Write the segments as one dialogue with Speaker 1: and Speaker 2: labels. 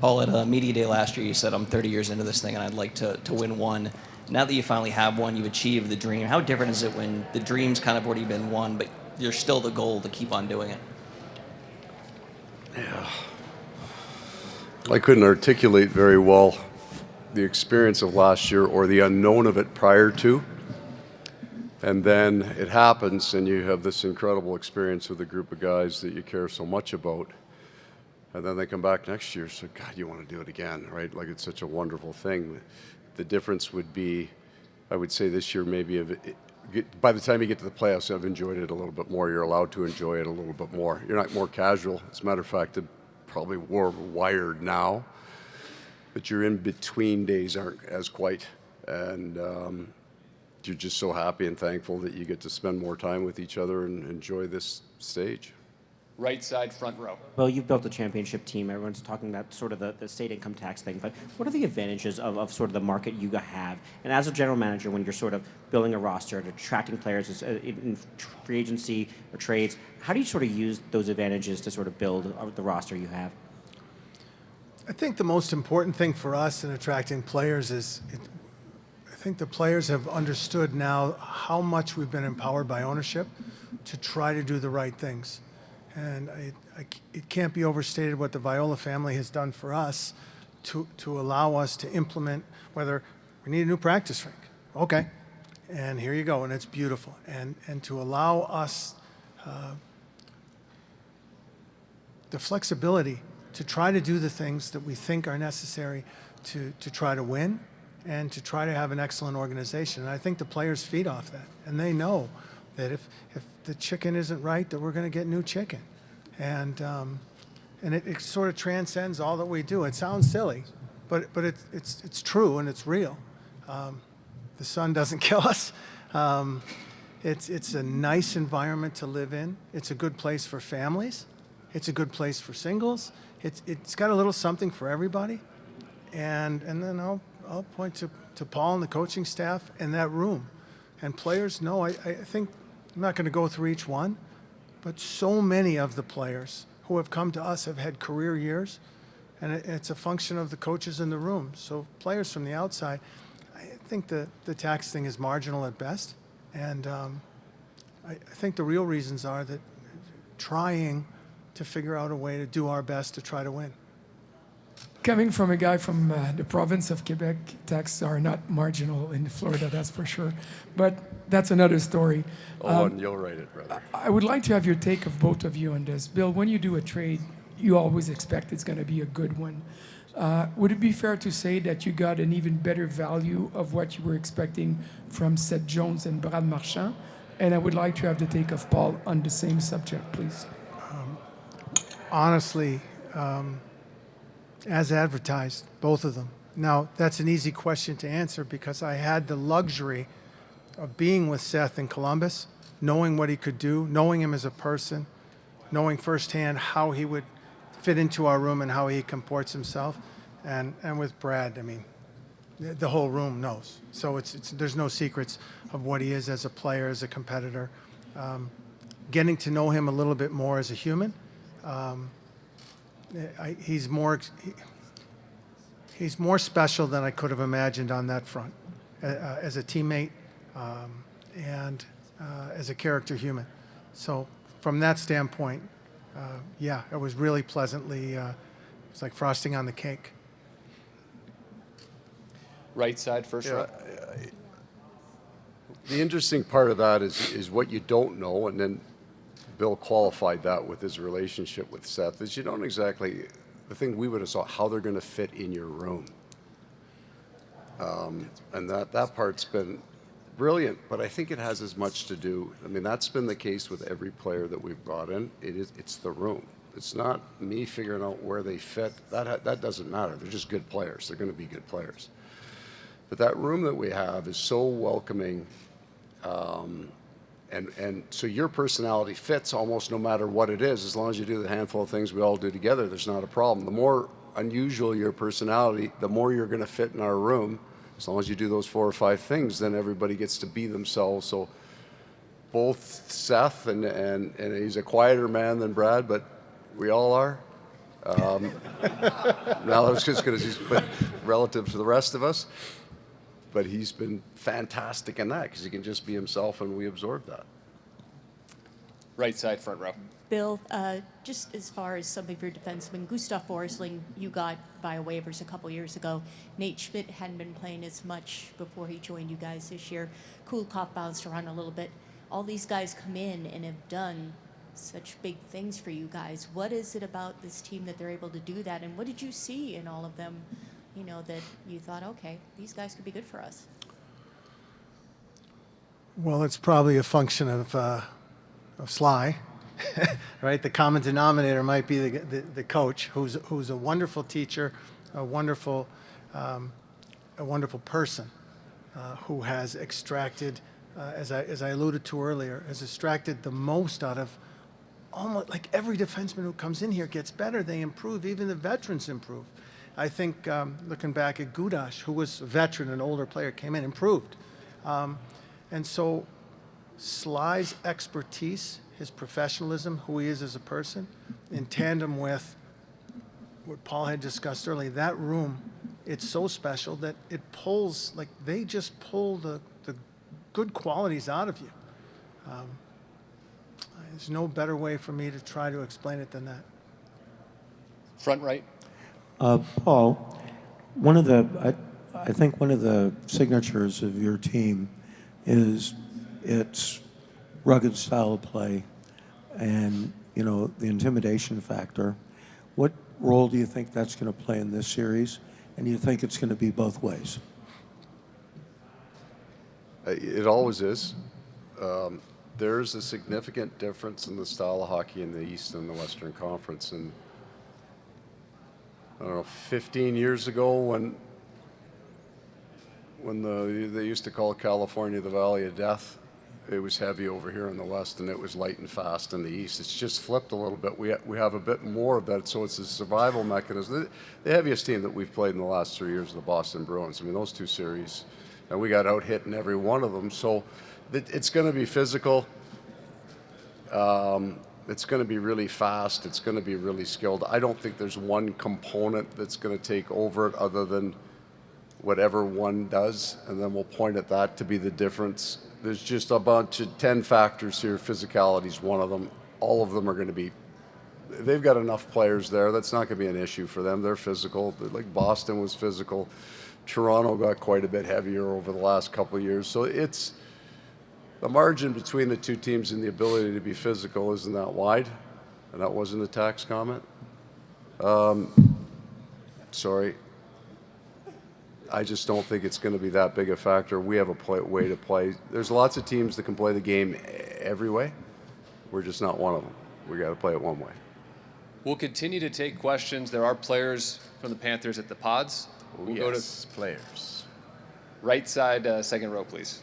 Speaker 1: Paul, at a media day last year, you said, I'm 30 years into this thing and I'd like to win one. Now that you finally have one, you've achieved the dream. How different is it when the dream's kind of already been won, but you're still the goal to keep on doing it?
Speaker 2: Yeah. I couldn't articulate very well the experience of last year or the unknown of it prior to. And then it happens and you have this incredible experience with a group of guys that you care so much about. And then they come back next year, so God, you want to do it again, right? Like, it's such a wonderful thing. The difference would be, I would say this year maybe, by the time you get to the playoffs, I've enjoyed it a little bit more. You're allowed to enjoy it a little bit more. You're not more casual. As a matter of fact, it probably more wired now. But your in-between days aren't as quite. And you're just so happy and thankful that you get to spend more time with each other and enjoy this stage.
Speaker 3: Right side, front row.
Speaker 4: Well, you've built a championship team. Everyone's talking about sort of the state income tax thing. But what are the advantages of sort of the market you have? And as a general manager, when you're sort of building a roster and attracting players in free agency or trades, how do you sort of use those advantages to sort of build the roster you have?
Speaker 5: I think the most important thing for us in attracting players is I think the players have understood now how much we've been empowered by ownership to try to do the right things. And it can't be overstated what the Viola family has done for us to allow us to implement, whether we need a new practice rink. Okay, and here you go, and it's beautiful. And to allow us the flexibility to try to do the things that we think are necessary to try to win and to try to have an excellent organization. And I think the players feed off that. And they know that if the chicken isn't right, that we're going to get new chicken. And it sort of transcends all that we do. It sounds silly, but it's true and it's real. The sun doesn't kill us. It's a nice environment to live in. It's a good place for families. It's a good place for singles. It's got a little something for everybody. And then I'll point to Paul and the coaching staff and that room. And players know, I think, I'm not going to go through each one, but so many of the players who have come to us have had career years, and it's a function of the coaches in the room. So players from the outside, I think the tax thing is marginal at best. And I think the real reasons are that trying to figure out a way to do our best to try to win.
Speaker 6: Coming from a guy from the province of Quebec, taxes are not marginal in Florida, that's for sure. But that's another story.
Speaker 2: And you'll write it, brother.
Speaker 6: I would like to have your take of both of you on this. Bill, when you do a trade, you always expect it's going to be a good one. Would it be fair to say that you got an even better value of what you were expecting from Seth Jones and Brad Marchand? And I would like to have the take of Paul on the same subject, please.
Speaker 5: Honestly, as advertised, both of them. Now, that's an easy question to answer because I had the luxury of being with Seth in Columbus, knowing what he could do, knowing him as a person, knowing firsthand how he would fit into our room and how he comports himself. And with Brad, I mean, the whole room knows. So there's no secrets of what he is as a player, as a competitor. Getting to know him a little bit more as a human, he's more special than I could have imagined on that front, as a teammate and as a character human. So from that standpoint, yeah, it was really pleasantly, it's like frosting on the cake.
Speaker 3: Right side, first row.
Speaker 2: The interesting part of that is what you don't know, and then Bill qualified that with his relationship with Seth, is you don't exactly, the thing we would have saw, how they're going to fit in your room. And that part's been brilliant, but I think it has as much to do, I mean, that's been the case with every player that we've brought in. It's the room. It's not me figuring out where they fit. That doesn't matter. They're just good players. They're going to be good players. But that room that we have is so welcoming, and so your personality fits almost no matter what it is. As long as you do the handful of things we all do together, there's not a problem. The more unusual your personality, the more you're going to fit in our room. As long as you do those 4 or 5 things, then everybody gets to be themselves. So both Seth and he's a quieter man than Brad, but we all are. Now I was just going to say, relative to the rest of us, but he's been fantastic in that because he can just be himself, and we absorb that.
Speaker 3: Right side, front row.
Speaker 7: Bill, just as far as some of your defensemen, Gustav Forsling, you got via waivers a couple years ago. Nate Schmidt hadn't been playing as much before he joined you guys this year. Kulikov bounced around a little bit. All these guys come in and have done such big things for you guys. What is it about this team that they're able to do that? And what did you see in all of them, you know, that you thought, okay, these guys could be good for us?
Speaker 5: Well, it's probably a function of Sly, right? The common denominator might be the coach, who's a wonderful teacher, a wonderful person, who has extracted, as I alluded to earlier, has extracted the most out of almost like every defenseman who comes in here gets better. They improve. Even the veterans improve. I think looking back at Gudash, who was a veteran, an older player, came in, improved. And so Sly's expertise, his professionalism, who he is as a person, in tandem with what Paul had discussed earlier, that room, it's so special that it pulls, like they just pull the good qualities out of you. There's no better way for me to try to explain it than that.
Speaker 3: Front right.
Speaker 8: Paul, I think one of the signatures of your team is its rugged style of play and, you know, the intimidation factor. What role do you think that's going to play in this series? And do you think it's going to be both ways?
Speaker 2: It always is. There's a significant difference in the style of hockey in the East and the Western Conference. And I don't know, 15 years ago when they used to call California the Valley of Death, it was heavy over here in the West, and it was light and fast in the East. It's just flipped a little bit. We have a bit more of that, so it's a survival mechanism. The heaviest team that we've played in the last 3 years is the Boston Bruins. I mean, those two series, and we got out-hit in every one of them. So it's going to be physical. It's going to be really fast. It's going to be really skilled. I don't think there's one component that's going to take over it other than whatever one does, and then we'll point at that to be the difference. There's just a bunch of 10 factors here. Physicality is one of them. All of them are going to be, they've got enough players there. That's not going to be an issue for them. They're physical. Like Boston was physical. Toronto got quite a bit heavier over the last couple of years. So it's, the margin between the two teams and the ability to be physical isn't that wide. And that wasn't a tax comment. Sorry. I just don't think it's going to be that big a factor. We have a way to play. There's lots of teams that can play the game every way. We're just not one of them. We got to play it one way.
Speaker 3: We'll continue to take questions. There are players from the Panthers at the pods. We'll go to
Speaker 2: players.
Speaker 3: right side, second row, please.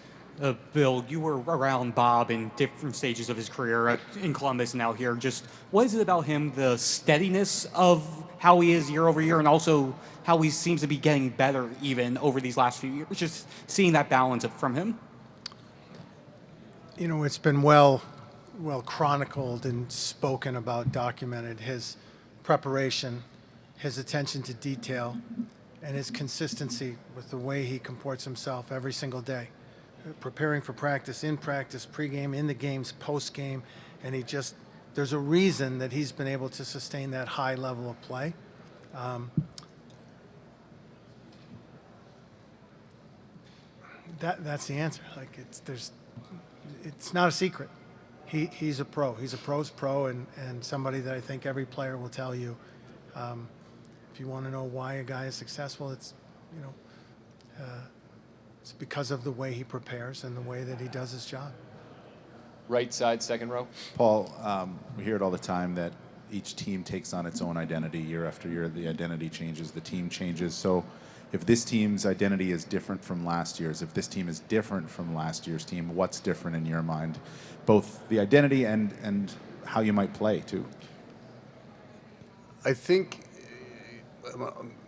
Speaker 9: Bill, you were around Bob in different stages of his career in Columbus and now here. Just what is it about him, the steadiness of how he is year over year, and also how he seems to be getting better even over these last few years? Just seeing that balance from him.
Speaker 5: You know, it's been well chronicled and spoken about, documented, his preparation, his attention to detail, and his consistency with the way he comports himself every single day. Preparing for practice, in practice, pregame, in the games, postgame, and there's a reason that he's been able to sustain that high level of play. That's the answer. Like it's not a secret. He's a pro. He's a pro's pro, and somebody that I think every player will tell you. If you want to know why a guy is successful, it's it's because of the way he prepares and the way that he does his job.
Speaker 3: Right side, second row.
Speaker 10: Paul, we hear it all the time that each team takes on its own identity year after year. The identity changes, the team changes. So if this team's identity is different from last year's, if this team is different from last year's team, what's different in your mind? Both the identity and how you might play, too.
Speaker 2: I think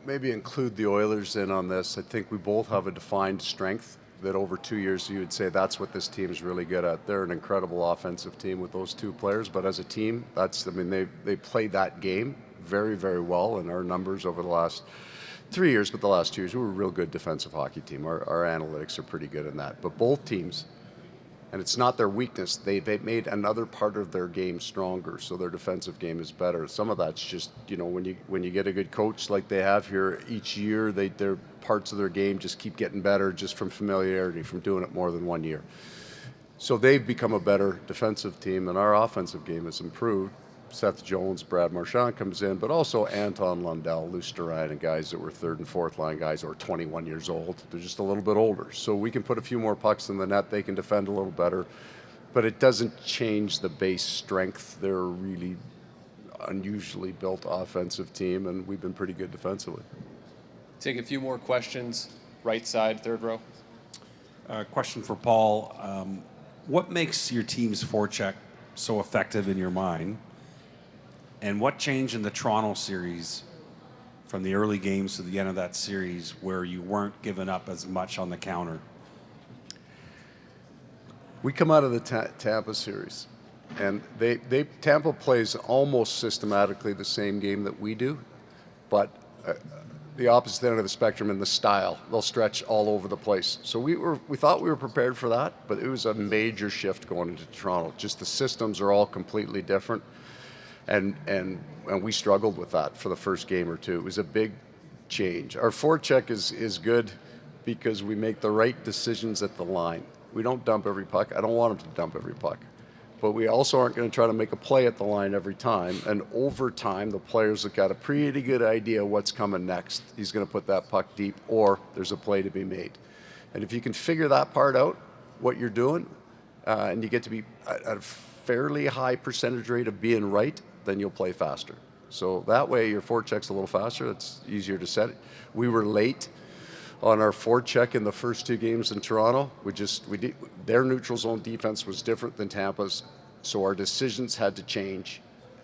Speaker 2: maybe include the Oilers in on this. I think we both have a defined strength that over 2 years you would say that's what this team is really good at. They're an incredible offensive team with those two players, but as a team, they play that game very, very well, and our numbers over the last 3 years, but the last 2 years, we were a real good defensive hockey team. Our analytics are pretty good in that. But both teams, and it's not their weakness, they've made another part of their game stronger, so their defensive game is better. Some of that's just, when you get a good coach like they have here each year, their parts of their game just keep getting better just from familiarity, from doing it more than 1 year. So they've become a better defensive team, and our offensive game has improved. Seth Jones, Brad Marchand comes in, but also Anton Lundell, Luce Duran, and guys that were third and fourth line guys who are 21 years old. They're just a little bit older. So we can put a few more pucks in the net. They can defend a little better, but it doesn't change the base strength. They're a really unusually built offensive team, and we've been pretty good defensively.
Speaker 3: Take a few more questions. Right side, third row.
Speaker 11: Question for Paul. What makes your team's forecheck so effective in your mind? And what changed in the Toronto series from the early games to the end of that series where you weren't giving up as much on the counter?
Speaker 2: We come out of the Tampa series, and Tampa plays almost systematically the same game that we do, but the opposite end of the spectrum in the style. They'll stretch all over the place. So we thought we were prepared for that, but it was a major shift going into Toronto. Just the systems are all completely different. And we struggled with that for the first game or two. It was a big change. Our forecheck is good because we make the right decisions at the line. We don't dump every puck. I don't want them to dump every puck. But we also aren't going to try to make a play at the line every time. And over time, the players have got a pretty good idea what's coming next. He's going to put that puck deep, or there's a play to be made. And if you can figure that part out, what you're doing, and you get to be at a fairly high percentage rate of being right, then you'll play faster. So that way your forecheck's a little faster. It's easier to set it. We were late on our forecheck in the first 2 games in Toronto. Their neutral zone defense was different than Tampa's, so our decisions had to change,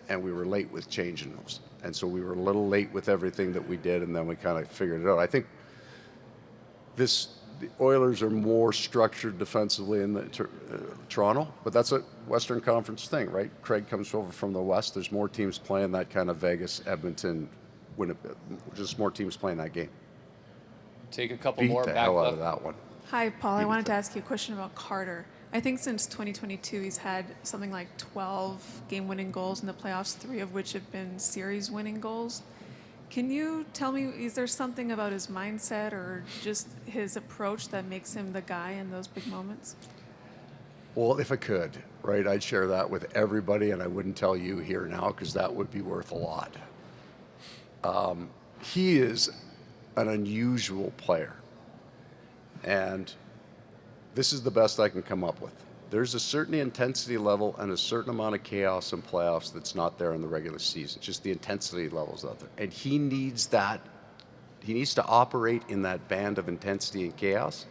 Speaker 2: and we were late with changing those. And so we were a little late with everything that we did, and then we kind of figured it out. I think the Oilers are more structured defensively in Toronto, but that's a Western Conference thing, right? Craig comes over from the West. There's more teams playing that kind of Vegas, Edmonton, Winnipeg, just more teams playing that game.
Speaker 3: Take a couple
Speaker 2: Beat
Speaker 3: more.
Speaker 2: the
Speaker 3: Back
Speaker 2: hell out
Speaker 3: left.
Speaker 2: of that one.
Speaker 12: Hi, Paul. I wanted to ask you a question about Carter. I think since 2022, he's had something like 12 game-winning goals in the playoffs, 3 of which have been series-winning goals. Can you tell me, is there something about his mindset or just his approach that makes him the guy in those big moments?
Speaker 2: Well, if I could, right, I'd share that with everybody, and I wouldn't tell you here now because that would be worth a lot. He is an unusual player, and this is the best I can come up with. There's a certain intensity level and a certain amount of chaos in playoffs that's not there in the regular season. Just the intensity levels out there. And he needs that. He needs to operate in that band of intensity and chaos.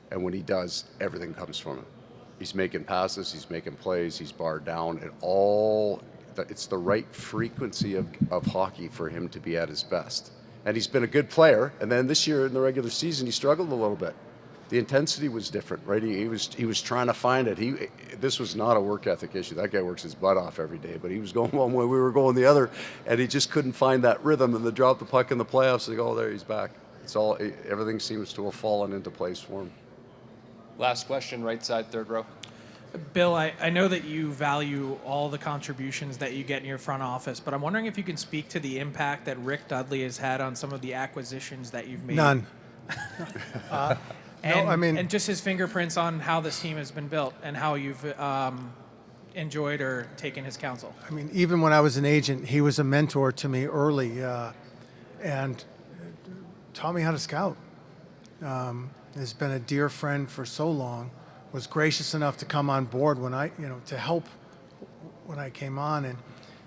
Speaker 2: And when he does, everything comes from him. He's making passes, he's making plays, he's barred down. It's the right frequency of hockey for him to be at his best. And he's been a good player. And then this year in the regular season, he struggled a little bit. The intensity was different, right? He was trying to find it. This was not a work ethic issue. That guy works his butt off every day, but he was going one way, we were going the other, and he just couldn't find that rhythm. And they drop the puck in the playoffs, and they go, oh, there, he's back. Everything seems to have fallen into place for him.
Speaker 3: Last question, right side, third row.
Speaker 13: Bill, I know that you value all the contributions that you get in your front office, but I'm wondering if you can speak to the impact that Rick Dudley has had on some of the acquisitions that you've made.
Speaker 5: None.
Speaker 13: And just his fingerprints on how this team has been built and how you've enjoyed or taken his counsel.
Speaker 5: I mean, even when I was an agent, he was a mentor to me early and taught me how to scout. Has been a dear friend for so long, was gracious enough to come on board when to help when I came on. And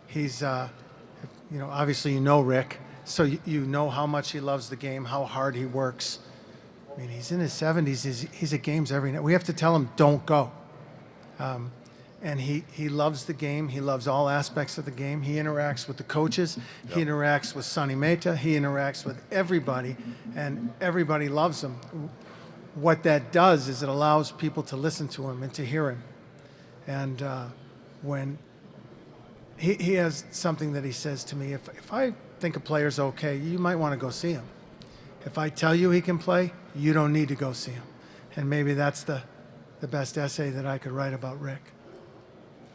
Speaker 5: he's, obviously Rick, so you know how much he loves the game, how hard he works. I mean, he's in his 70s. He's at games every night. We have to tell him, don't go. And he loves the game. He loves all aspects of the game. He interacts with the coaches. Yep. He interacts with Sonny Mehta. He interacts with everybody, and everybody loves him. What that does is it allows people to listen to him and to hear him. And when he has something that he says to me. If I think a player's okay, you might want to go see him. If I tell you he can play, you don't need to go see him. And maybe that's the best essay that I could write about Rick.